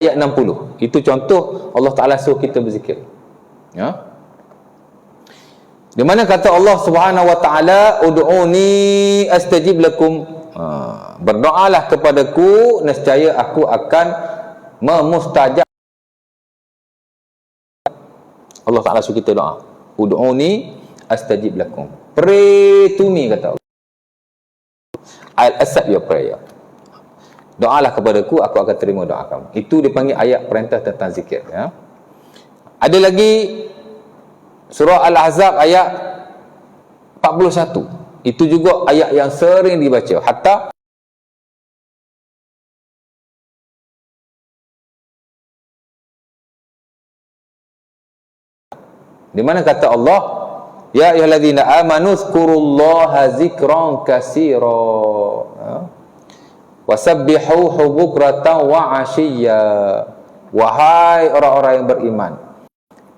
ayat 60. Itu contoh Allah Ta'ala suruh kita berzikir. Ya. Di mana kata Allah Subhanahu wa taala, ud'uni astajib lakum. Berdoalah kepadaku, nescaya aku akan memustajab. Allah Ta'ala suruh kita doa. Ud'uni astajib lakum. Pray to me, kata Allah. I'll accept your prayer. Doalah kepadaku, aku akan terima doa kamu. Itu dipanggil ayat perintah tentang zikir. Ya. Ada lagi surah Al-Ahzab ayat 41. Itu juga ayat yang sering dibaca. Hatta di mana kata Allah, ya ayyuhalladzina amanu dzkurullaha dzikran katsira wasabbihuhu bukratan wa 'ashiyya. Wahai orang-orang yang beriman,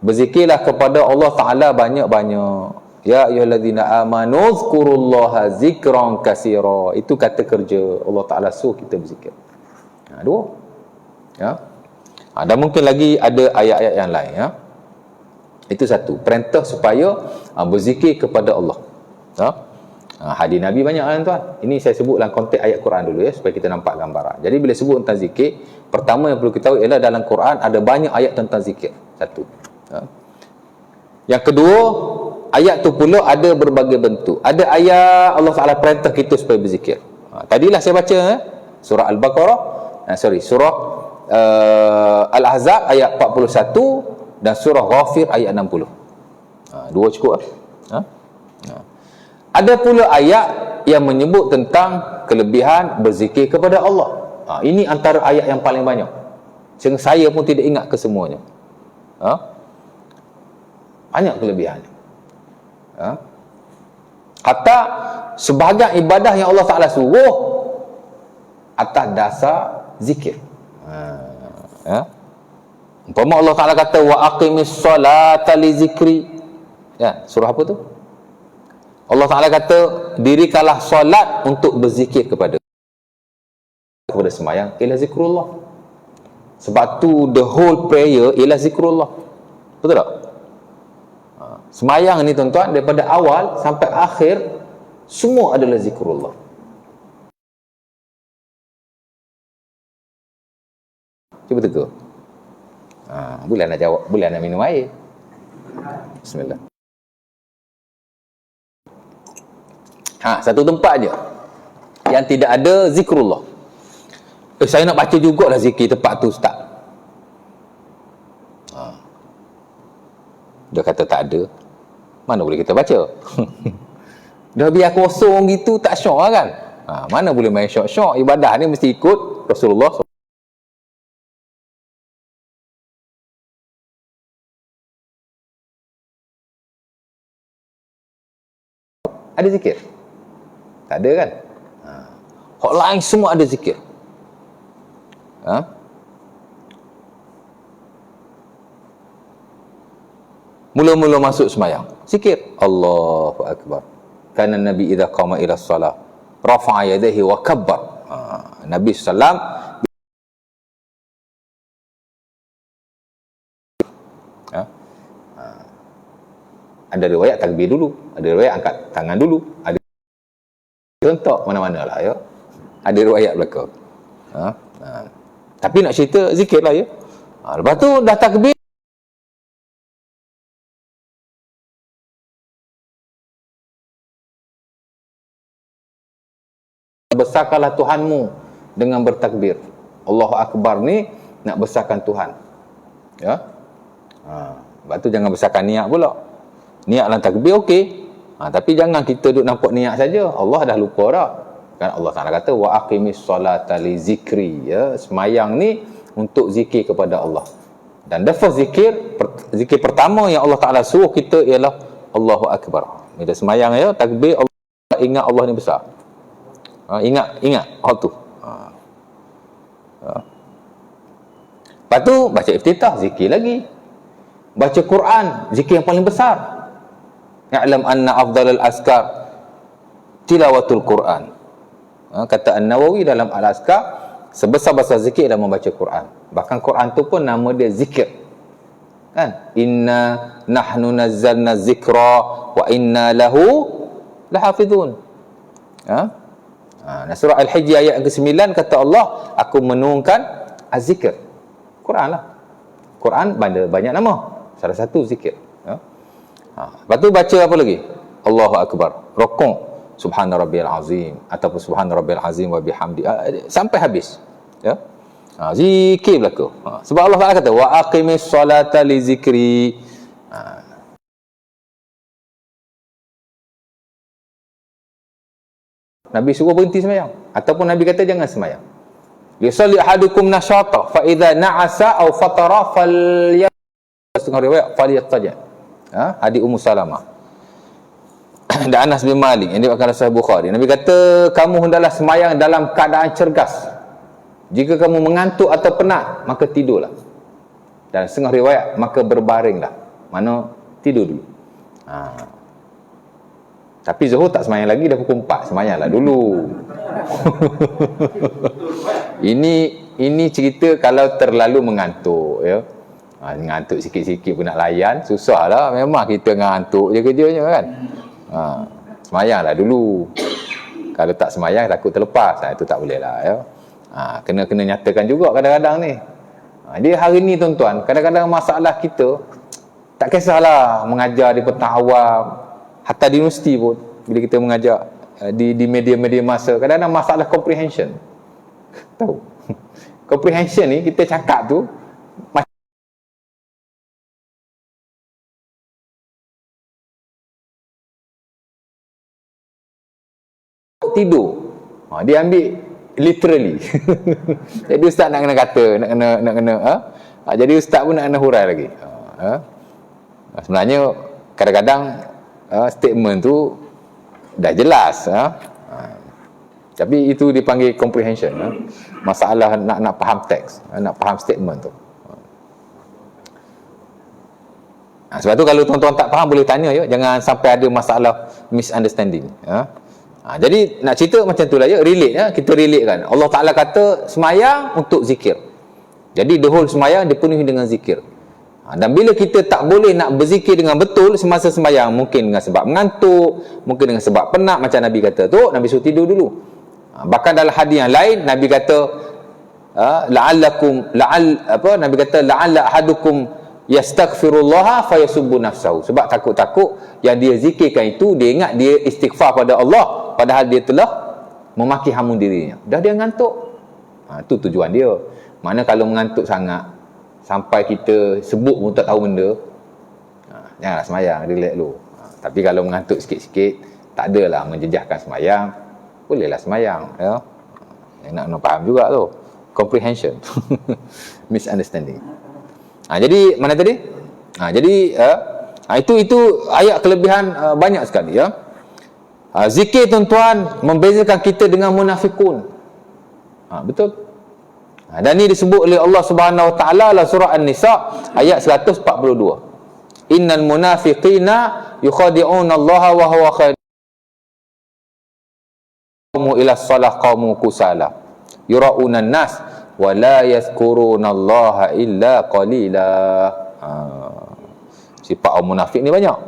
berzikirlah kepada Allah Ta'ala banyak-banyak. Ya ayyuhalladzina amanu dzkurullaha dzikran katsira. Itu kata kerja Allah Ta'ala suruh kita berzikir. Dua. Ya. Dan mungkin lagi ada ayat-ayat yang lain. Ya. Itu satu, perintah supaya berzikir kepada Allah. Ya. Hadis Nabi banyak kan tuan. Ini saya sebut dalam konteks ayat Quran dulu ya, supaya kita nampak gambaran. Jadi bila sebut tentang zikir, pertama yang perlu kita tahu ialah dalam Quran ada banyak ayat tentang zikir. Satu. Ya. Yang kedua, ayat tu pula ada berbagai bentuk. Ada ayat Allah Ta'ala perintah kita supaya berzikir. Tadilah saya baca surah Al-Baqarah, surah Al-Ahzab ayat 41 dan surah Ghafir ayat 60. Dua cukup lah. Ada pula ayat yang menyebut tentang kelebihan berzikir kepada Allah. Ini antara ayat yang paling banyak. Sehingga saya pun tidak ingat kesemuanya. Banyak kelebihannya. Hatta sebahagian ibadah yang Allah Ta'ala suruh atas dasar zikir. Umpama Allah Ta'ala kata wa aqimis salata li zikri. Ya, surah apa tu? Allah Ta'ala kata dirikanlah solat untuk berzikir kepada semayang ialah zikrullah. Sebab tu the whole prayer ialah zikrullah. Betul tak? Semayang ni tuan-tuan, daripada awal sampai akhir semua adalah zikrullah. Cuba tengok. Boleh nak jawab, boleh nak minum air. Bismillah. Satu tempat je yang tidak ada zikrullah. Saya nak baca jugalah zikir tempat tu, ustaz. Dia kata tak ada. Mana boleh kita baca? Dah biar kosong gitu, tak syok lah kan? Mana boleh main syok-syok. Ibadah ni mesti ikut Rasulullah. Ada zikir? Tak ada kan? Hak lain semua ada zikir. Mula-mula masuk semayang, zikir Allahu Akbar. Kana Nabi idza qama ila shalah rafa'a yadayhi wa kabbar. Nabi sallam ada riwayat takbir dulu, ada riwayat angkat tangan dulu, ada contoh mana-mana lah ya. Ada riwayat belakang. Tapi nak cerita zikir lah ya. Lepas tu dah takbir, besarkanlah Tuhanmu dengan bertakbir. Allahu Akbar ni nak besarkan Tuhan. Ya. Lepas tu jangan besarkan niat pula. Niat dalam takbir okey. Tapi jangan kita duduk nampak niat saja. Allah dah lupa dah. Kan Allah Ta'ala kata wa aqimis salata li zikri, ya. Semayang ni untuk zikir kepada Allah. Dan lafaz zikir pertama yang Allah Ta'ala suruh kita ialah Allahu Akbar. Bila semayang ya, takbir Allah, ingat Allah ni besar. Ingat hal tu. Lepas tu baca iftitah, zikir lagi. Baca Quran, zikir yang paling besar. Ya'lam anna afdalal askar tilawatul Quran. Kata An-Nawawi dalam Al-Askar, sebesar-besar zikir adalah membaca Quran. Bahkan Quran tu pun nama dia zikir. Kan? Inna nahnu nazzalna zikra wa inna lahu lahafizun. Nah, surah Al-Hijr ayat ke-9 kata Allah, aku menurunkan az-zikr. Quran lah. Quran banyak nama. Salah satu zikir. Lepas tu baca apa lagi? Allahu Akbar. Rukuk. Subhana rabbiyal azim ataupun subhana rabbiyal azim wa bihamdi sampai habis. Ya. Zikir berlaku. Sebab Allah Taala kata wa aqimis solata li zikri. Nabi suruh berhenti sembahyang ataupun Nabi kata jangan sembahyang. Yusalli ahadukum nasyata fa idza na'asa aw fatara setengah riwayat falyattaja. Hadis Ummu Salamah dan Anas bin Malik yang diriwayatkan Sahih Bukhari. Nabi kata kamu hendaklah sembahyang dalam keadaan cergas. Jika kamu mengantuk atau penat, maka tidurlah. Dan setengah riwayat, maka berbaringlah. Mana tidur dulu. Tapi Zuhur tak semayang lagi, dah pukul 4. Semayanglah dulu. Ini cerita kalau terlalu mengantuk. Ya. Ngantuk sikit-sikit pun nak layan, susah lah. Memang kita ngantuk je kerjanya kan. Semayanglah dulu. Kalau tak semayang, takut terlepas. Itu tak boleh lah. Ya. Kena nyatakan juga kadang-kadang ni. Dia hari ni tuan-tuan, kadang-kadang masalah kita tak kisahlah mengajar di petang awam, hatta di universiti pun bila kita mengajar di media-media masa, kadang-kadang masalah comprehension. Tahu? Comprehension ni kita cakap tu tidur. Dia ambil literally. Jadi ustaz nak kena kata, nak kena jadi ustaz pun nak kena hurai lagi. Sebenarnya kadang-kadang statement tu dah jelas, tapi itu dipanggil comprehension. Masalah nak faham teks, nak faham statement tu. Sebab tu kalau tuan-tuan tak faham boleh tanya ya, jangan sampai ada masalah misunderstanding. Jadi nak cerita macam tu lah ya, relate ya, kita relate kan. Allah Ta'ala kata semayang untuk zikir. Jadi the whole semayang dipenuhi dengan zikir. Dan bila kita tak boleh nak berzikir dengan betul semasa semayang, mungkin dengan sebab mengantuk, mungkin dengan sebab penat, macam Nabi kata tu, Nabi suruh tidur dulu. Bahkan dalam hadis yang lain Nabi kata Nabi kata la'alla ahadukum yastaghfirullah fayasubbu nafsahu. Sebab takut-takut yang dia zikirkan itu, dia ingat dia istighfar pada Allah, padahal dia telah memaki hamun dirinya. Dah dia ngantuk. Itu tujuan dia. Mana kalau mengantuk sangat sampai kita sebut pun tak tahu benda, janganlah semayang, relax dulu. Tapi kalau mengantuk sikit-sikit, tak adalah menjejahkan semayang, bolehlah semayang ya. Nak faham juga tu, comprehension. Misunderstanding. Jadi mana tadi? Jadi itu ayat kelebihan banyak sekali ya. Zikir tuan-tuan membezakan kita dengan munafikun. Betul. Dan ini disebut oleh Allah Subhanahu Wa Taala dalam surah An-Nisa ayat 142. Innal munafiqina yukhadi'una Allah wa huwa khadi'uhum ila shalah qamu kusala yura'una an-nas wa la yadhkuruna Allah illa qalila. Sifat orang munafik ni banyak.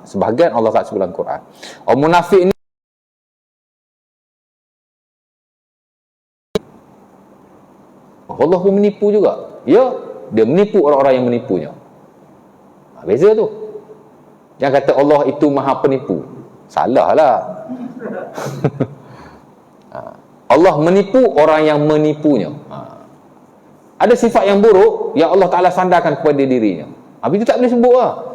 Sebahagian Allah tak sebut dalam Quran. Orang munafik ni Allah pun menipu juga. Ya, dia menipu orang-orang yang menipunya. Beza tu. Yang kata Allah itu maha penipu, salah lah. Allah menipu orang yang menipunya. Ada sifat yang buruk yang Allah Ta'ala sandarkan kepada dirinya. Habis itu tak boleh sebut lah.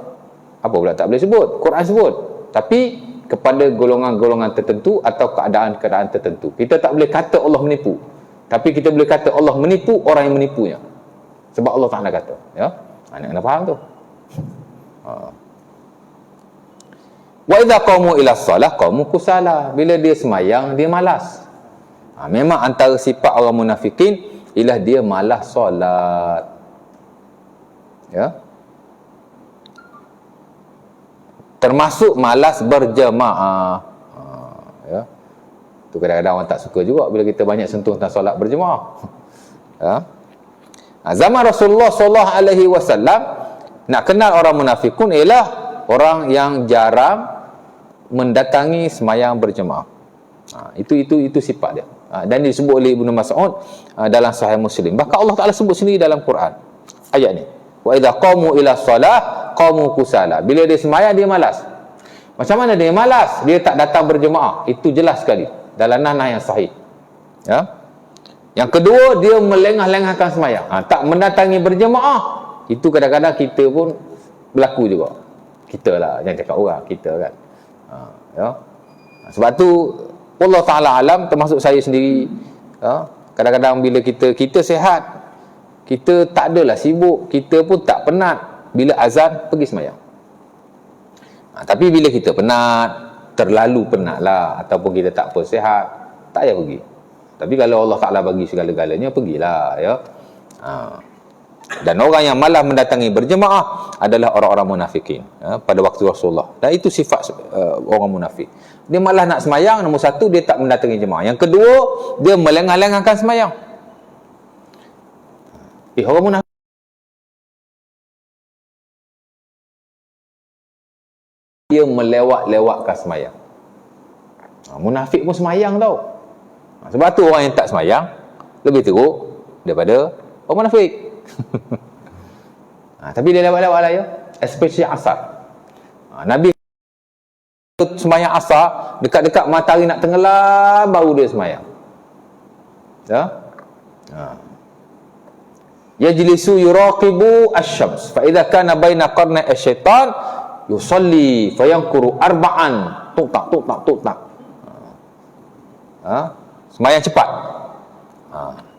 Apa pula tak boleh sebut? Quran sebut. Tapi kepada golongan-golongan tertentu atau keadaan-keadaan tertentu. Kita tak boleh kata Allah menipu. Tapi kita boleh kata Allah menipu orang yang menipunya. Sebab Allah Ta'ala kata. Ya? Nak kena faham tu. Wa idza qamu ila shalah qamu kusala. Bila dia semayang, dia malas. Memang antara sifat orang munafikin ialah dia malas solat. Ya? Termasuk malas berjemaah. Ya? Tu kadang-kadang orang tak suka juga bila kita banyak sentuh tentang solat berjemaah. Ya. Zaman Rasulullah sallallahu alaihi wasallam, nak kenal orang munafikun ialah orang yang jarang mendatangi sembahyang berjemaah. Itu sifat dia. Dan disebut oleh Ibnu Mas'ud dalam Sahih Muslim. Bahkan Allah Taala sebut sendiri dalam Quran. Ayat ni. Wa idza qamu ila shalah qamu kusala. Bila dia sembahyang dia malas. Macam mana dia malas? Dia tak datang berjemaah. Itu jelas sekali dalam nanah yang sahih. Ya. Yang kedua, dia melengah-lengahkan sembahyang. Tak mendatangi berjemaah. Itu kadang-kadang kita pun berlaku juga. Kita lah, jangan cakap orang, kita kan. Ya. Sebab tu Allah Ta'ala alam, termasuk saya sendiri, ya, kadang-kadang bila kita sihat, kita tak adalah sibuk, kita pun tak penat bila azan pergi sembahyang. Tapi bila kita penat, terlalu penat lah, ataupun kita tak apa sihat, tak payah pergi. Tapi kalau Allah Ta'ala bagi segala-galanya, pergilah, ya. Dan orang yang malah mendatangi berjemaah adalah orang-orang munafikin, ya, pada waktu Rasulullah. Dan itu sifat orang munafik. Dia malah nak semayang, nombor satu, dia tak mendatangi jemaah. Yang kedua, dia melengah-lengahkan semayang. Orang munafik dia melewat-lewatkan semayang. Munafik pun semayang tau. Sebab tu orang yang tak semayang lebih teruk daripada orang munafik. Tapi dia lewat-lewat lah, ya. Especially asar. Nabi semayang asar, dekat-dekat matahari nak tenggelam baru dia semayang. Ya. Yajlisu yuraqibu asy-syams fa idza kana baina qarna asy-syaitan yusalli fayanquru arba'an tuk-tak. Semayang cepat.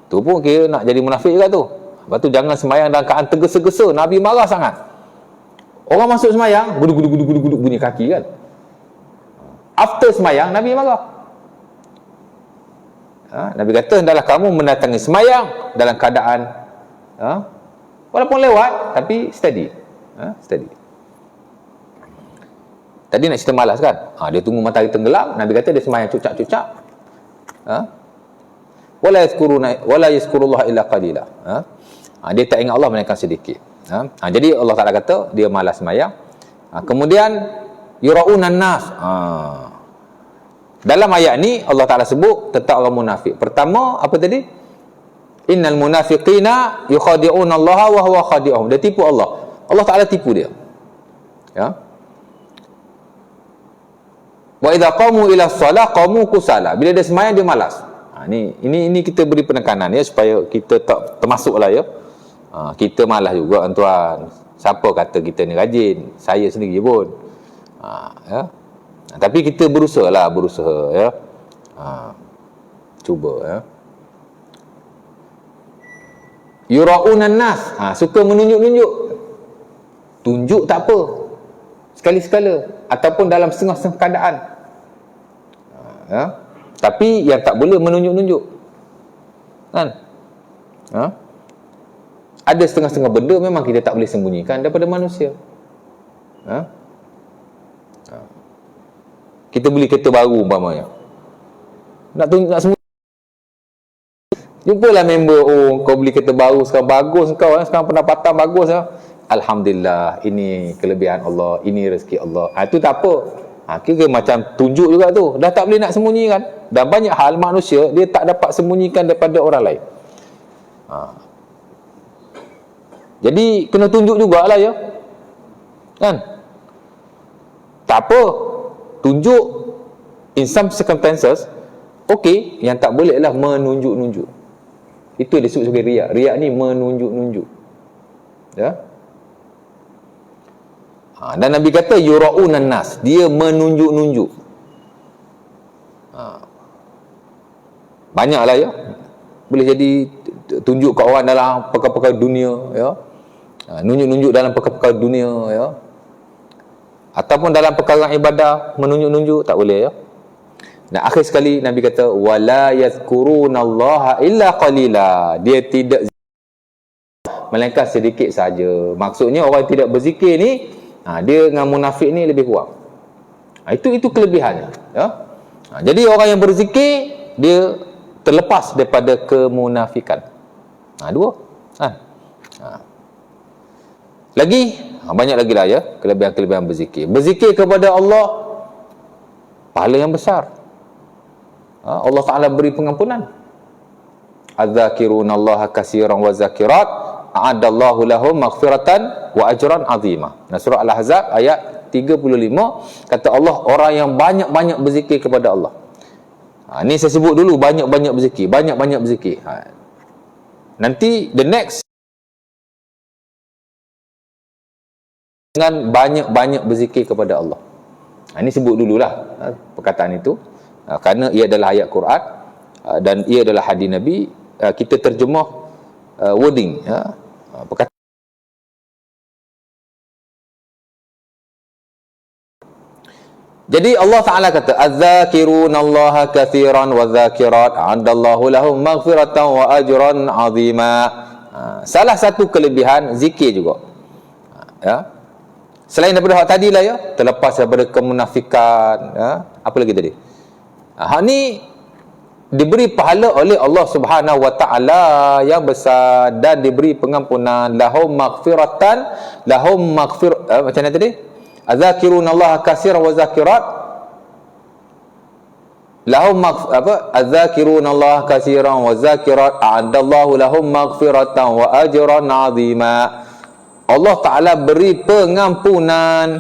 Tu pun kira nak jadi munafik juga tu. Lepas tu jangan semayang dalam keadaan tergesa-gesa. Nabi marah sangat. Orang masuk semayang, guduk bunyi kaki kan. After semayang, Nabi marah. Nabi kata, hendaklah kamu mendatangi semayang dalam keadaan walaupun lewat, tapi steady. Steady. Tadi nak cerita malas kan? Dia tunggu matahari tenggelam, Nabi kata dia semayang cucak-cucak. Wala yazkurullah illa qalila. Dia tak ingat Allah melainkan sedikit. Jadi Allah Ta'ala kata dia malas semayang. Kemudian yura'unan nas. Dalam ayat ni Allah Ta'ala sebut tentang orang munafik. Pertama apa tadi? Innal munafiqina yukhadi'una Allah wa huwa khadi'uhum. Dia tipu Allah. Allah Ta'ala tipu dia. Ya. Wa idza qamu ila shalah qamu kusala. Bila dia sembahyang dia malas. Ini kita beri penekanan, ya, supaya kita tak termasuklah, ya. Kita malas juga, tuan. Siapa kata kita ni rajin? Saya sendiri pun. Ya. Tapi kita berusaha, ya. Cuba, ya. Yura'unan nas. Suka menunjuk-nunjuk. Tunjuk tak apa. Sekali-sekala. Ataupun dalam setengah-setengah keadaan. Ya. Tapi yang tak boleh menunjuk-nunjuk. Kan? Ada setengah-setengah benda memang kita tak boleh sembunyikan daripada manusia. Kita beli kereta baru umpamanya. Nak sembunyi. Jumpalah member, kau beli kereta baru sekarang, bagus kau, sekarang pendapatan bagus, ya. Alhamdulillah, ini kelebihan Allah, ini rezeki Allah. Itu tak apa. Kira macam tunjuk juga tu. Dah tak boleh nak sembunyikan. Dan banyak hal manusia dia tak dapat sembunyikan daripada orang lain. Jadi kena tunjuk jugalah, ya. Kan? Tak apa. Tunjuk in some circumstances. Okey, yang tak boleh lah menunjuk-nunjuk. Itu disebut sebagai riak. Riak ni menunjuk-nunjuk. Ya. Dan Nabi kata yura'unan nas, dia menunjuk-nunjuk. Banyaklah, ya. Boleh jadi tunjuk kat orang dalam perkara-perkara dunia, ya. Nunjuk-nunjuk dalam perkara-perkara dunia, ya. Ataupun dalam perkara ibadah menunjuk-nunjuk, tak boleh, ya. Dan akhir sekali Nabi kata wala yadhkurunallaha illa qalila. Dia tidak melainkan sedikit saja. Maksudnya orang yang tidak berzikir ni, dia dengan munafik ni lebih kurang. Itu kelebihannya, ya. Jadi orang yang berzikir dia terlepas daripada kemunafikan. Dua. Lagi, banyak lagi lah ya, kelebihan-kelebihan berzikir. Berzikir kepada Allah, pahala yang besar. Allah Ta'ala beri pengampunan. Adz-dzakirunallaha katsiran wa zakirat a'adallahu lahum maghfiratan wa ajran 'azima. Nah, surah Al-Ahzab ayat 35 kata Allah, orang yang banyak-banyak berzikir kepada Allah. Ni saya sebut dulu, banyak-banyak berzikir, banyak-banyak berzikir. Nanti the next dengan banyak-banyak berzikir kepada Allah. Ini sebut dululah perkataan itu, kerana ia adalah ayat Quran dan ia adalah hadis Nabi. Kita terjemah wording, perkataan. Jadi Allah Ta'ala kata, adz-dzakirunallaha katsiran wa dzakirat a'adallahu lahum maghfiratan wa ajran 'azima. Salah satu kelebihan zikir juga, selain daripada hak tadi lah ya, terlepas daripada kemunafikan, apa lagi tadi? Hak ni diberi pahala oleh Allah Subhanahu wa Ta'ala yang besar dan diberi pengampunan. Lahum maghfiratan, macam mana tadi? Adz-dzakirunallaha katsiran wa zakirat lahum adz-dzakirunallaha katsiran wa zakirat a'adallahu lahum maghfiratan wa ajran 'azima. Allah Ta'ala beri pengampunan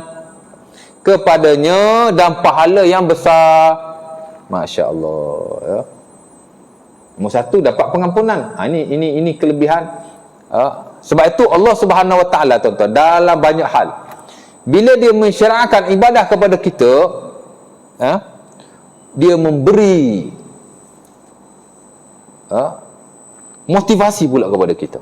kepadanya dan pahala yang besar. Masya Allah, ya. Nombor satu, dapat pengampunan. Ini kelebihan. Sebab itu Allah Subhanahu wa Ta'ala, tuan-tuan, dalam banyak hal, bila dia mensyariatkan ibadah kepada kita, dia memberi motivasi pula kepada kita.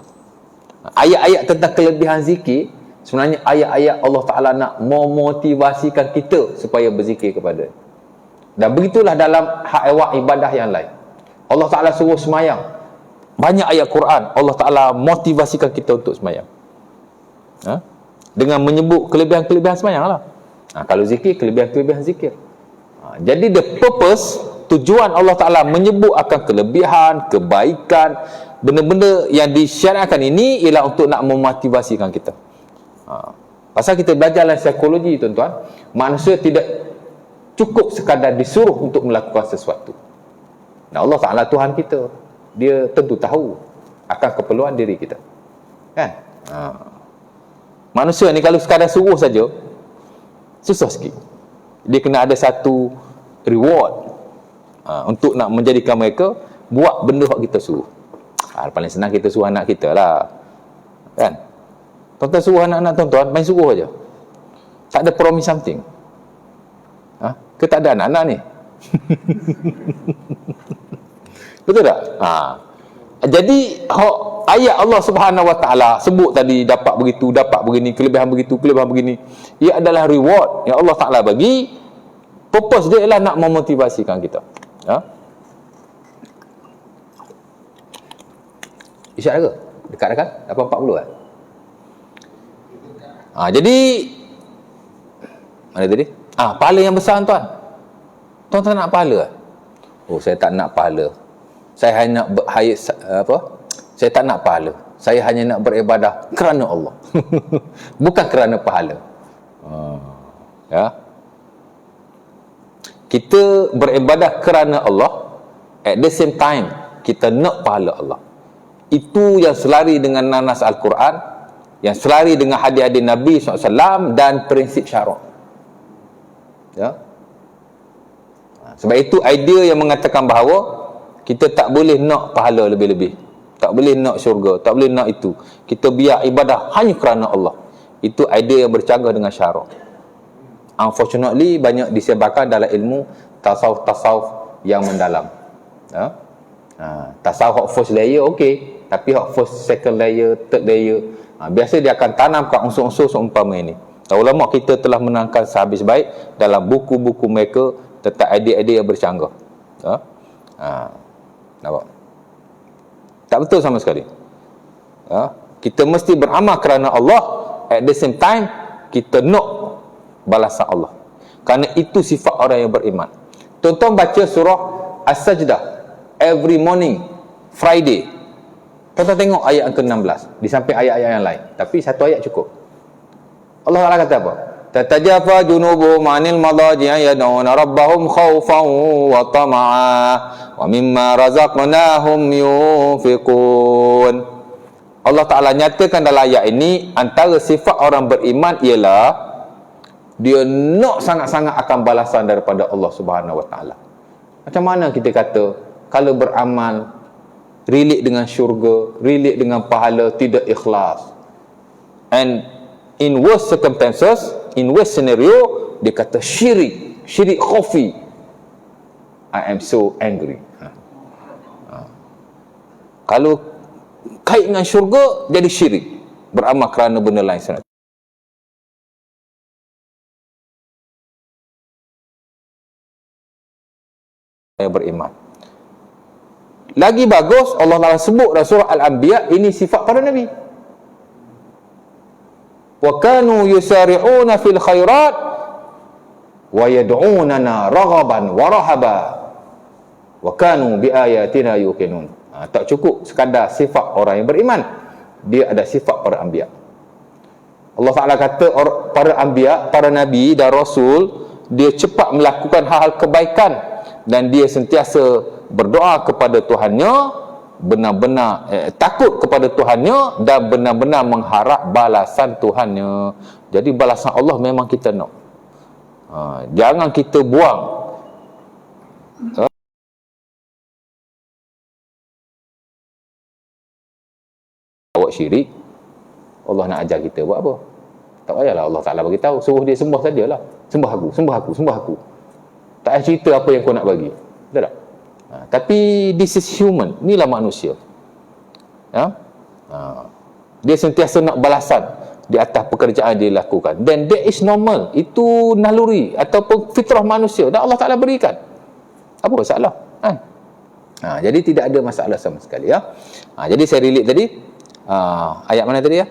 Ayat-ayat tentang kelebihan zikir sebenarnya ayat-ayat Allah Ta'ala nak memotivasikan kita supaya berzikir kepada. Dan begitulah dalam hak ibadah yang lain. Allah Ta'ala suruh semayang, banyak ayat Quran Allah Ta'ala motivasikan kita untuk semayang, dengan menyebut kelebihan-kelebihan semayang lah. Kalau zikir, kelebihan-kelebihan zikir. Jadi the purpose, tujuan Allah Ta'ala menyebut akan kelebihan, kebaikan, benda-benda yang disyariatkan ini ialah untuk nak memotivasikan kita. Pasal kita belajar dalam psikologi, tuan-tuan, manusia tidak cukup sekadar disuruh untuk melakukan sesuatu. Dan Allah Ta'ala Tuhan kita, dia tentu tahu akan keperluan diri kita, kan? Manusia ni kalau sekadar suruh saja, susah sikit. Dia kena ada satu reward untuk nak menjadikan mereka buat benda yang kita suruh. Paling senang kita suruh anak kita lah, kan? Tuan-tuan suruh anak-anak tuan-tuan main suruh aja, tak ada promise something. Ke tak ada anak-anak ni? Betul tak? Jadi ayat Allah Subhanahu wa Ta'ala sebut tadi, dapat begitu, dapat begini, kelebihan begitu, kelebihan begini, ia adalah reward yang Allah Ta'ala bagi. Purpose dia ialah nak memotivasikan kita. Isyak ke? Dekat kan? 8.40 kan? Jadi mana tadi? Pahala yang besar, tuan. Tuan-tuan nak pahala? Saya tak nak pahala. Saya hanya nak saya tak nak pahala. Saya hanya nak beribadah kerana Allah. Bukan kerana pahala. Kita beribadah kerana Allah, at the same time kita nak pahala Allah. Itu yang selari dengan nanas Al-Quran, yang selari dengan hadis-hadis Nabi SAW dan prinsip syarak. Sebab itu idea yang mengatakan bahawa kita tak boleh nak pahala lebih-lebih, tak boleh nak syurga, tak boleh nak itu, kita biar ibadah hanya kerana Allah, itu idea yang bercanggah dengan syarak. Unfortunately banyak disebarkan dalam ilmu tasawuf yang mendalam. Tasawuf first layer okey, tapi first second layer, third layer, biasa dia akan tanamkan unsur-unsur seumpama ini. Ulama kita telah menerangkan sehabis baik dalam buku-buku mereka tentang idea-idea yang bercanggah. Nampak? Tak betul sama sekali. Kita mesti beramal kerana Allah, at the same time kita nak balasan Allah, kerana itu sifat orang yang beriman. Tuan-tuan baca surah As-Sajdah every morning Friday, Tuan-tuan tengok ayat yang ke-16 di samping ayat-ayat yang lain. Tapi satu ayat cukup. Allah Taala kata apa? Tatajafa junubuhum 'anil madaji'i yad'una rabbahum khaufan wa tama'a wa mimma razaqnahum yunfiqun. Allah Taala nyatakan dalam ayat ini antara sifat orang beriman ialah dia nak sangat-sangat akan balasan daripada Allah Subhanahu wa taala. Macam mana kita kata kalau beramal relate dengan syurga, relate dengan pahala, tidak ikhlas. And in worst circumstances, in worst scenario, dia kata syirik khafi. I am so angry. Kalau kait dengan syurga, jadi syirik. Beramal kerana benda lain sangat. Yang beriman. Lagi bagus Allah Taala sebut dalam surah Al-Anbiya, ini sifat para nabi. Wa kanu yusari'una fil khairat wa yad'unana raghaban wa rahaba wa kanu bi ayatina yuqinun. Tak cukup sekadar sifat orang yang beriman, dia ada sifat para anbiya. Allah Taala kata para anbiya, para nabi dan rasul, dia cepat melakukan hal-hal kebaikan dan dia sentiasa berdoa kepada Tuhannya, benar-benar takut kepada Tuhannya dan benar-benar mengharap balasan Tuhannya. Jadi balasan Allah memang kita nak. Jangan kita buang. Awak syirik, Allah nak ajar kita buat apa? Tak payahlah Allah Ta'ala bagi tahu, suruh dia sembah sajalah. Sembah aku. Tak payah cerita apa yang kau nak bagi. Betul tak? Tapi this is human, inilah manusia. Dia sentiasa nak balasan di atas pekerjaan dia lakukan, then that is normal, itu naluri ataupun fitrah manusia dan Allah Ta'ala berikan. Apa masalah? Jadi tidak ada masalah sama sekali ya. Jadi saya relate tadi, ayat mana tadi ya?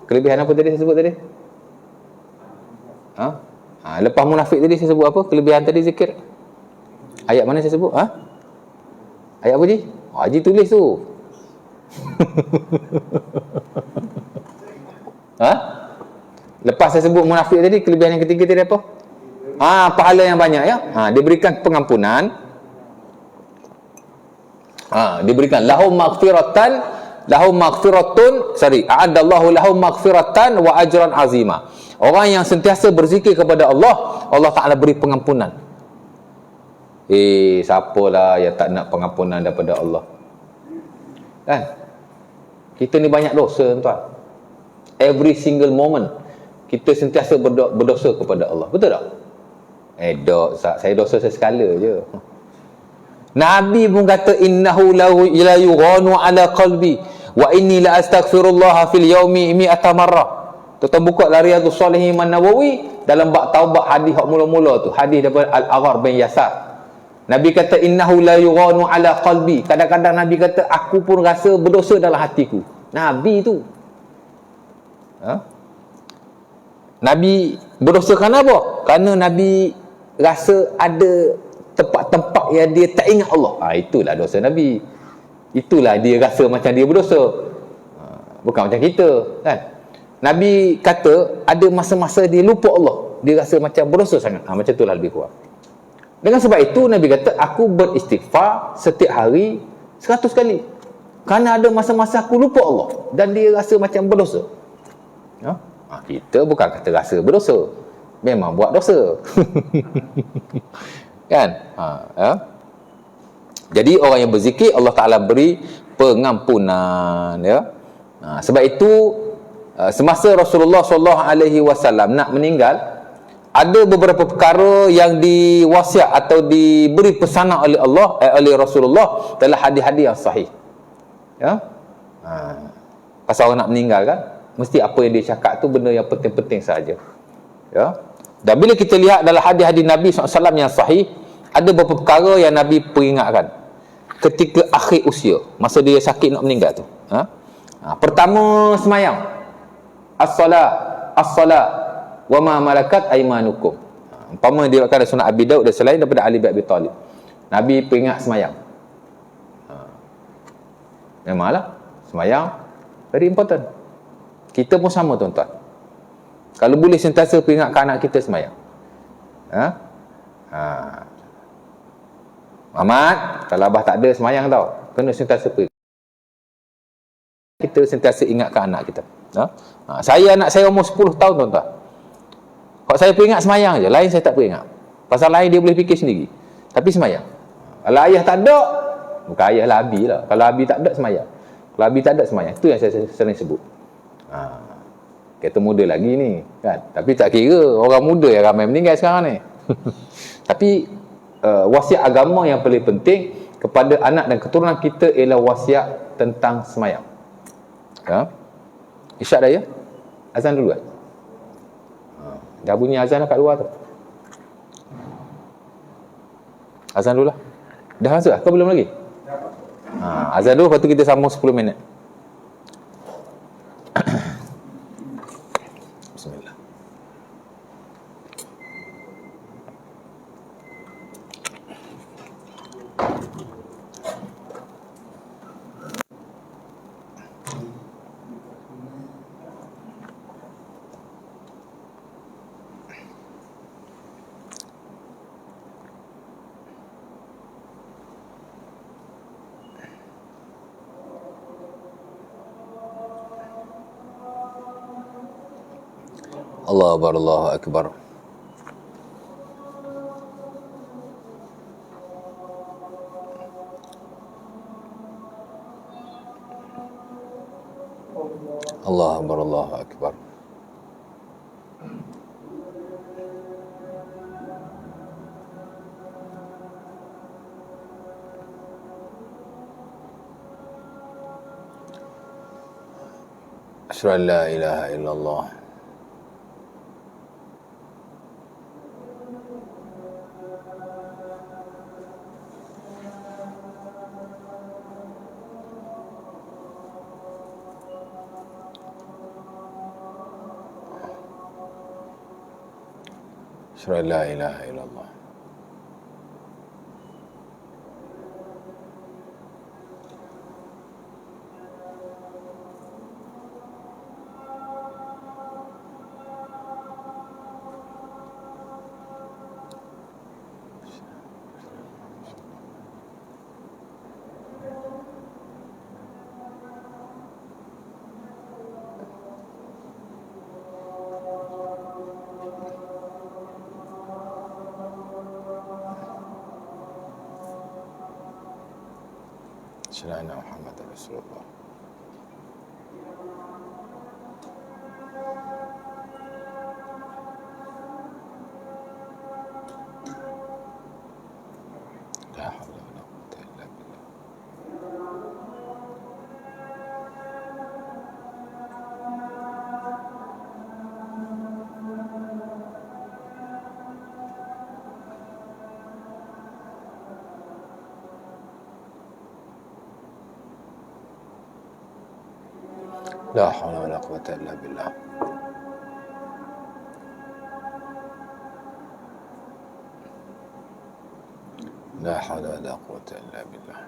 Kelebihan apa tadi saya sebut tadi? Lepas munafik tadi saya sebut apa? Kelebihan tadi zikir. Ayat mana saya sebut? Ayat apa Ji? Haji tulis tu. Lepas saya sebut munafik tadi, kelebihan yang ketiga tadi apa? Pahala yang banyak ya. Dia berikan pengampunan. Diberikan lahum maghfiratun, a'adallahu lahum maghfiratan wa ajran azima. Orang yang sentiasa berzikir kepada Allah, Allah Ta'ala beri pengampunan. Siapalah yang tak nak pengampunan daripada Allah? Kan? Kita ni banyak dosa tuan. Every single moment kita sentiasa berdosa kepada Allah. Betul tak? Saya dosa sesekala je. Nabi pun kata innahu la yughanu ala qalbi wa inni la astaghfirullah fil yaumi mi'ata marrah. Tuan buka Riyadhus Shalihin Imam Nawawi dalam bab taubat, hadis hak mula-mula tu, hadis daripada Al-Aghar bin Yasar. Nabi kata innahu la yughanu ala qalbi. Kadang-kadang Nabi kata aku pun rasa berdosa dalam hatiku. Nabi tu. Nabi berdosa kerana apa? Kerana Nabi rasa ada tempat-tempat yang dia tak ingat Allah. Itulah dosa Nabi. Itulah dia rasa macam dia berdosa. Bukan macam kita, kan? Nabi kata ada masa-masa dia lupa Allah. Dia rasa macam berdosa sangat. Macam itulah lebih kurang. Dengan sebab itu Nabi kata aku beristighfar setiap hari 100 kali. Kerana ada masa-masa aku lupa Allah dan dia rasa macam berdosa. Kita bukan kata rasa berdosa, memang buat dosa. Kan? Jadi orang yang berzikir Allah Ta'ala beri pengampunan ya. Sebab itu semasa Rasulullah SAW nak meninggal, ada beberapa perkara yang diwasiat atau diberi pesanan oleh Allah oleh Rasulullah dalam hadis-hadis yang sahih. Ya. Pasal orang nak meninggal kan, mesti apa yang dia cakap tu benda yang penting-penting saja. Ya. Dan bila kita lihat dalam hadis-hadis Nabi SAW yang sahih, ada beberapa perkara yang Nabi peringatkan ketika akhir usia, masa dia sakit nak meninggal tu. Pertama, semayang. As-salat wa ma malakat aymanukum. Umpama dia akan sunat Abi Daud dan selain daripada Ali bin Abi Talib. Nabi peringat semayang. Memanglah semayang very important. Kita pun sama tuan-tuan. Kalau boleh sentiasa peringatkan anak kita semayang. Muhammad, kalau abah tak ada semayang tau, kena sentiasa peringat. Kita sentiasa ingatkan anak kita. Anak saya umur 10 tahun tuan-tuan. Kalau saya peringat semayang je, lain saya tak peringat. Pasal lain dia boleh fikir sendiri. Tapi semayang. Kalau ayah tak ada, bukan ayah lah, Abi lah. Kalau Abi tak ada, semayang. Kalau Abi tak ada, semayang. Itu yang saya sering sebut. Kita muda lagi ni kan. Tapi tak kira orang muda yang ramai meninggal sekarang ni. Tapi wasiat agama yang paling penting kepada anak dan keturunan kita ialah wasiat tentang semayang. Isyak dah ya? Azan dulu kan? Dah bunyi azan kat luar tu. Azan dulu lah. Dah masuk ke belum lagi? Azan dulu, lepas tu kita sambung 10 minit. Bismillah. Allahu Akbar, Allahu Akbar. Allahu Akbar, Allahu Akbar. Asyhadu an la ilaha illallah. Asyhadu an la ilaha illallah. Asyhadu anna Muhammadar Rasulullah. La haula wala quwwata illa billah. La haula wala quwwata illa billah. La haula wala quwwata illa billah.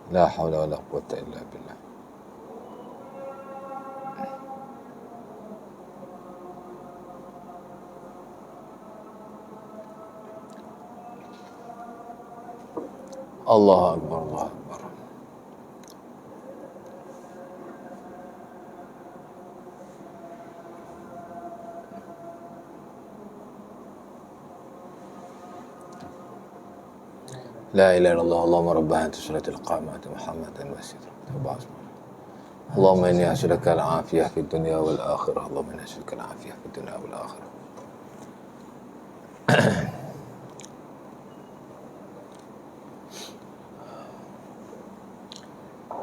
La haula wala quwwata illa billah. Allahu Akbar, Allahu Akbar. La ilaha illallah, Allahumma rabba hadhihi suratil qamati Muhammadan wasiyatan tabas. Allahumma inni as'aluka al-afiyah fid dunya wal akhirah. Allahumma inni as'aluka al-afiyah fid dunya wal akhirah.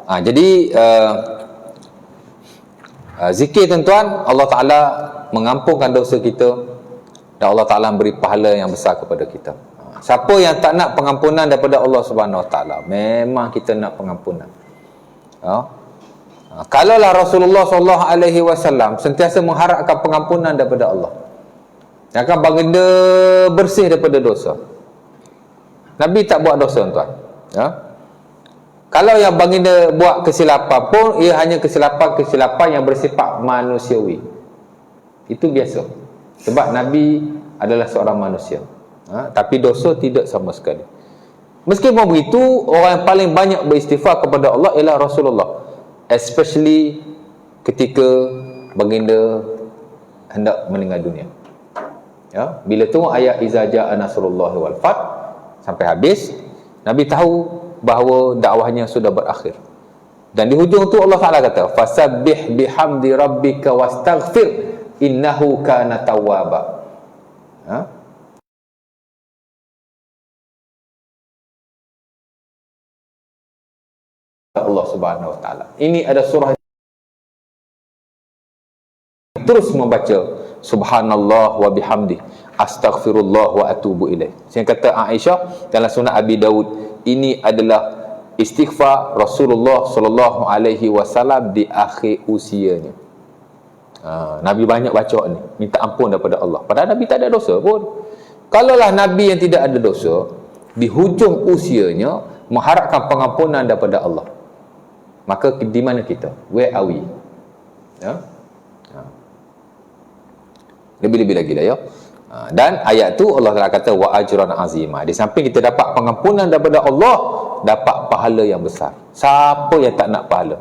Jadi zikir tuan-tuan, Allah Ta'ala mengampunkan dosa kita dan Allah Ta'ala beri pahala yang besar kepada kita. Siapa yang tak nak pengampunan daripada Allah Subhanahu Wa Taala? Memang kita nak pengampunan. Kalaulah Rasulullah SAW sentiasa mengharapkan pengampunan daripada Allah, akan baginda bersih daripada dosa. Nabi tak buat dosa, tuan. Kalau yang baginda buat kesilapan pun, ia hanya kesilapan yang bersifat manusiawi. Itu biasa. Sebab Nabi adalah seorang manusia. Tapi dosa tidak sama sekali. Meskipun begitu, orang yang paling banyak beristighfar kepada Allah ialah Rasulullah. Especially ketika baginda hendak meninggal dunia. Bila tengok ayat iza jaa nasrullahi wal fath sampai habis, Nabi tahu bahawa dakwahnya sudah berakhir. Dan di hujung tu Allah Taala kata, fasabbih bihamdi rabbika wastaghfir innahu kana tawwaba. Allah Subhanahu Wa Taala. Ini ada surah terus membaca subhanallah wa bihamdi astaghfirullah wa atubu ilaih. Saya kata Aisyah dalam sunat Abi Daud, ini adalah istighfar Rasulullah sallallahu alaihi wasallam di akhir usianya. Nabi banyak baca ni, minta ampun daripada Allah. Padahal Nabi tak ada dosa pun. Kalaulah Nabi yang tidak ada dosa, di hujung usianya mengharapkan pengampunan daripada Allah, maka di mana kita? Where are we? Lebih-lebih lagi dah, ya. Dan ayat tu Allah Taala kata wa ajran azima. Di samping kita dapat pengampunan daripada Allah, dapat pahala yang besar. Siapa yang tak nak pahala?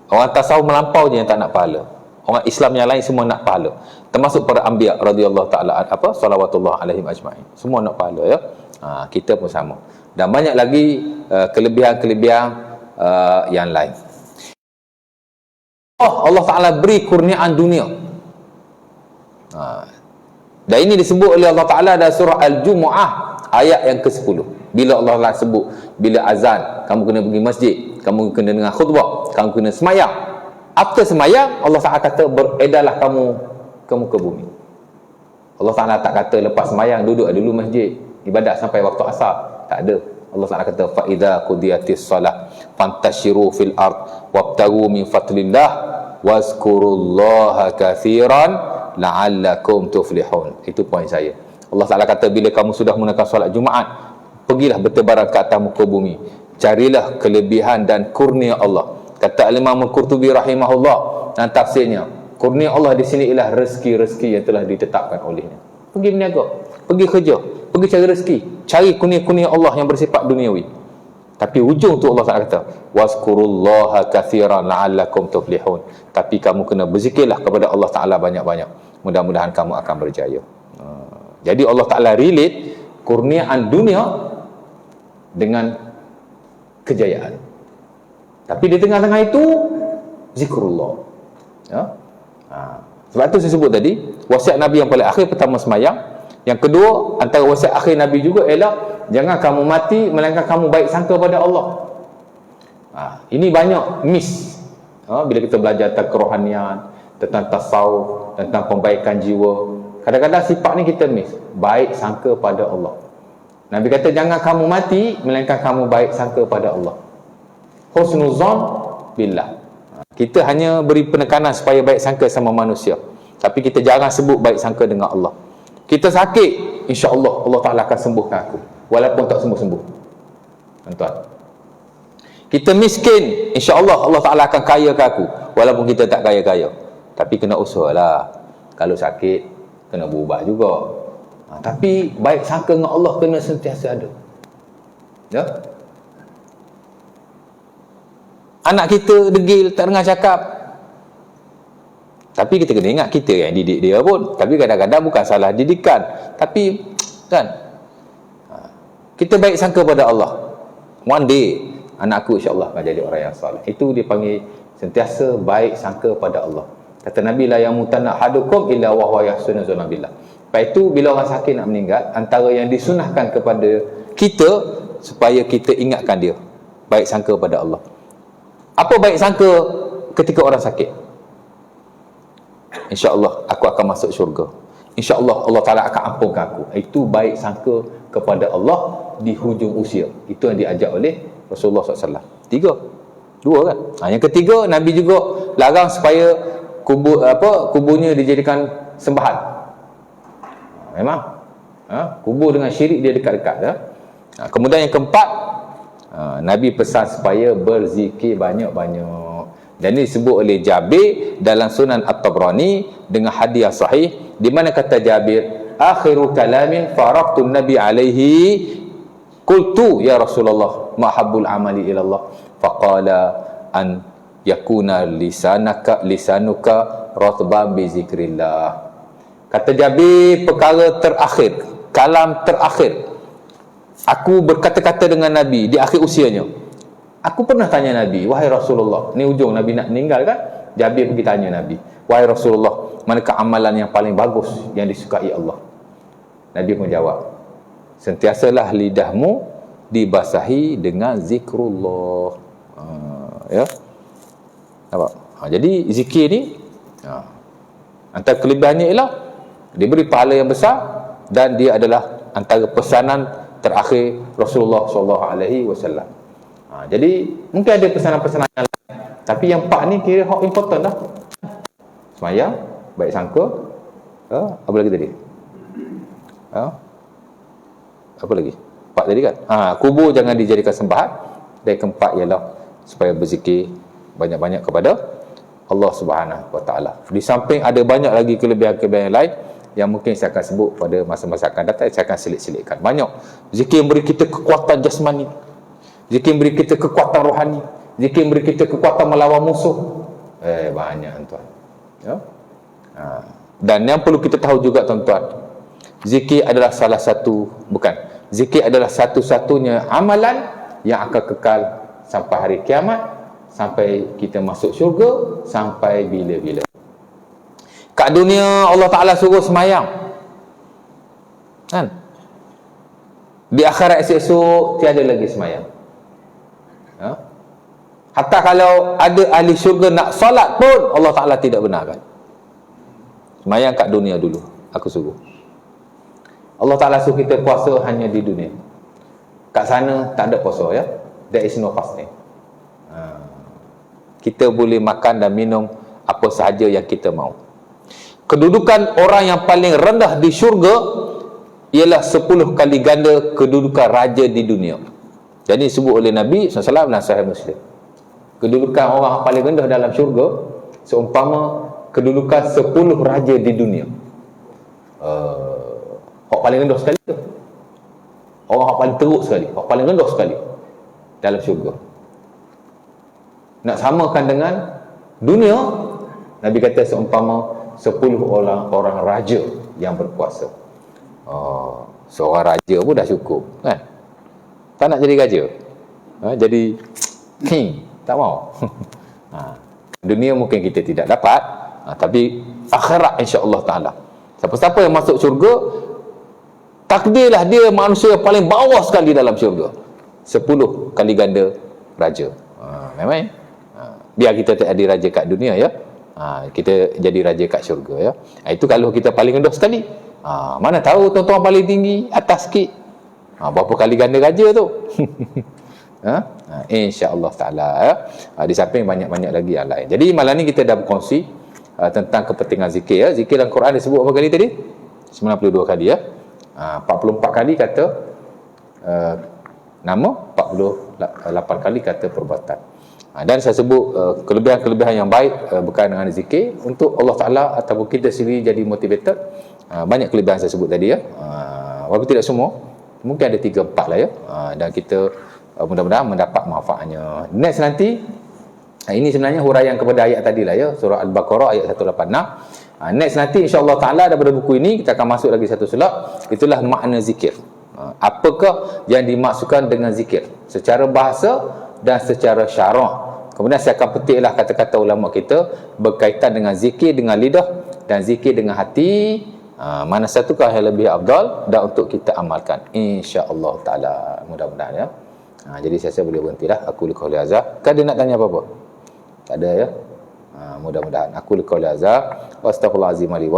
Orang tasawuf melampau je yang tak nak pahala. Orang Islam yang lain semua nak pahala. Termasuk para anbiya radhiyallahu taala salawatullah alaihim ajma'in. Semua nak pahala, ya. Kita pun sama. Dan banyak lagi kelebihan-kelebihan yang lain. Allah Taala beri kurniaan dunia. Dan ini disebut oleh Allah Ta'ala dalam surah Al-Jumu'ah ayat yang ke-10. Bila Allah Ta'ala sebut, bila azan kamu kena pergi masjid, kamu kena dengar khutbah, kamu kena semayang. After semayang, Allah Ta'ala kata beredarlah kamu ke muka bumi. Allah Ta'ala tak kata lepas semayang duduk dulu masjid ibadat sampai waktu asar. Tak ada. Allah Ta'ala kata fa'idha qudiyatis salah fantashiru fil ard wabtagu min fadlillah wazkurullaha kathiran la'allakum tuflihun. Itu poin saya. Allah Ta'ala kata bila kamu sudah menunaikan solat Jumaat, pergilah bertebaran ke atas muka bumi, carilah kelebihan dan kurnia Allah. Kata Imam Al-Qurtubi rahimahullah dan tafsirnya, kurnia Allah di sini ialah rezeki-rezeki yang telah ditetapkan olehnya. Pergi berniaga, pergi kerja, pergi cari rezeki, cari kurnia-kurnia Allah yang bersifat duniawi. Tapi ujung tu Allah Ta'ala kata wazkurullaha kathiran la'allakum tuflihun. Tapi kamu kena berzikirlah kepada Allah Ta'ala banyak-banyak. Mudah-mudahan kamu akan berjaya. Jadi Allah Ta'ala relate kurniaan dunia dengan kejayaan. Tapi di tengah-tengah itu zikrullah. Sebab tu saya sebut tadi, wasiat Nabi yang paling akhir pertama semayang. Yang kedua, antara wasiat akhir Nabi juga ialah jangan kamu mati melainkan kamu baik sangka pada Allah. Ini banyak miss. Bila kita belajar tentang kerohanian, tentang tasawuf, tentang pembaikan jiwa, kadang-kadang sifat ni kita miss. Baik sangka pada Allah. Nabi kata jangan kamu mati melainkan kamu baik sangka pada Allah. Husnuzan billah. Kita hanya beri penekanan supaya baik sangka sama manusia, tapi kita jarang sebut baik sangka dengan Allah. Kita sakit, insya-Allah Allah Ta'ala akan sembuhkan aku, walaupun tak sembuh-sembuh. Tuan-tuan, kita miskin, insya-Allah Allah Ta'ala akan kayakan aku, walaupun kita tak kaya-kaya. Tapi kena usaha lah. Kalau sakit, kena berubat juga. Tapi baik sangka dengan Allah kena sentiasa ada. Ya? Anak kita degil, tak dengar cakap, tapi kita kena ingat kita yang didik dia pun. Tapi kadang-kadang bukan salah didikan, tapi kan kita baik sangka pada Allah. One day anakku insya-Allah akan jadi orang yang soleh. Itu dipanggil sentiasa baik sangka pada Allah. Kata Nabi, la yamutanna ahadukum illa wa huwa yahsinu dzanna billah. Lepas itu bila orang sakit nak meninggal, antara yang disunahkan kepada kita supaya kita ingatkan dia baik sangka pada Allah. Apa baik sangka ketika orang sakit? InsyaAllah aku akan masuk syurga. insya-Allah Allah Taala akan ampunkan aku. Itu baik sangka kepada Allah di hujung usia. Itu yang diajar oleh Rasulullah SAW. 3. 2 kan. Yang ketiga, Nabi juga larang supaya kuburnya dijadikan sembahan. Memang kubur dengan syirik dia dekat-dekat ya. Kemudian yang keempat, Nabi pesan supaya berzikir banyak-banyak. Dan ini disebut oleh Jabir dalam Sunan At-Tabrani dengan hadis yang sahih, di mana kata Jabir, akhiru kalamin faraqtu Nabi alaihi qultu ya Rasulullah ma habbul amali ila Allah faqala an yakuna lisanuka ratban bi zikrillah. Kata Jabir, perkara terakhir, kalam terakhir, aku berkata-kata dengan Nabi di akhir usianya. Aku pernah tanya Nabi, wahai Rasulullah, ni ujung Nabi nak meninggal kan, Jabir pergi tanya Nabi, wahai Rasulullah, manakah amalan yang paling bagus yang disukai Allah? Nabi pun jawab, sentiasalah lidahmu dibasahi dengan zikrullah. Ya, nampak? Jadi zikir ni antara kelebihannya ialah diberi pahala yang besar, dan dia adalah antara pesanan terakhir Rasulullah SAW. Jadi mungkin ada pesanan-pesanan yang lain, tapi yang 4 ni kira hak important dah. Semayang, baik sangka, apa lagi tadi? Apa lagi? 4 tadi kan? Kubur jangan dijadikan sembahan. Dan keempat ialah supaya berzikir banyak-banyak kepada Allah Subhanahu Wa Taala. Di samping ada banyak lagi kelebihan-kelebihan lain yang mungkin saya akan sebut pada masa-masa akan datang. Saya akan selit-selitkan. Banyak. Zikir memberi kita kekuatan jasmani, zikir memberi kita kekuatan rohani, zikir memberi kita kekuatan melawan musuh. Banyak tuan. Ya? Dan yang perlu kita tahu juga tuan-tuan, zikir adalah zikir adalah satu-satunya amalan yang akan kekal sampai hari kiamat, sampai kita masuk syurga, sampai bila-bila. Kat dunia Allah Ta'ala suruh semayang kan? Di akhirat esok tiada lagi semayang. Hatta kalau ada ahli syurga nak solat pun Allah Ta'ala tidak benarkan. Semayang kat dunia dulu, aku suruh. Allah Ta'ala suruh kita puasa hanya di dunia. Kat sana tak ada puasa ya. There is no fasting. Kita boleh makan dan minum apa sahaja yang kita mahu. Kedudukan orang yang paling rendah di syurga ialah 10 kali ganda kedudukan raja di dunia. Jadi disebut oleh Nabi SAW dalam Sahih Muslim, kedudukan orang yang paling rendah dalam syurga seumpama kedudukan 10 raja di dunia. Orang paling rendah sekali tu, orang yang paling teruk sekali, orang paling rendah sekali dalam syurga. Nak samakan dengan dunia, Nabi kata seumpama 10 orang raja yang berkuasa. Seorang raja pun dah cukup kan? Tak nak jadi raja, jadi king, tak mau. Dunia mungkin kita tidak dapat, tapi akhirat insya-Allah Ta'ala, siapa-siapa yang masuk syurga, takdirlah dia manusia paling bawah sekali dalam syurga, 10 kali ganda raja. Memang biar kita tak ada raja kat dunia ya, kita jadi raja kat syurga ya. Itu kalau kita paling rendah sekali. Mana tahu tuan-tuan paling tinggi atas sikit, berapa kali ganda raja tu. InsyaAllah Ta'ala ya. Di samping banyak-banyak lagi yang lain. Jadi malam ni kita dah berkongsi tentang kepentingan zikir ya. Zikir dalam Quran disebut berapa kali tadi? 92 kali ya. 44 kali kata nama, 48 kali kata perbuatan. Dan saya sebut kelebihan-kelebihan yang baik berkaitan dengan zikir untuk Allah Ta'ala ataupun kita sendiri jadi motivated. Banyak kelebihan saya sebut tadi ya. Walaupun tidak semua, mungkin ada 3-4 lah ya. Dan kita mudah-mudahan mendapat manfaatnya. Next nanti, ini sebenarnya huraian kepada ayat tadi lah ya, surah Al-Baqarah ayat 186. Next nanti insya-Allah Ta'ala daripada buku ini kita akan masuk lagi satu slot, itulah makna zikir. Apakah yang dimaksudkan dengan zikir secara bahasa dan secara syarak. Kemudian saya akan petiklah kata-kata ulama kita berkaitan dengan zikir dengan lidah dan zikir dengan hati. Mana satukah yang lebih afdal dan untuk kita amalkan, insya-Allah Ta'ala, mudah-mudahan ya. Jadi saya boleh berhentilah. Aku liqauli hadza. Kan dia nak tanya apa-apa? Tak ada ya. Mudah-mudahan aku liqauli hadza wa astaghfirullahalazim li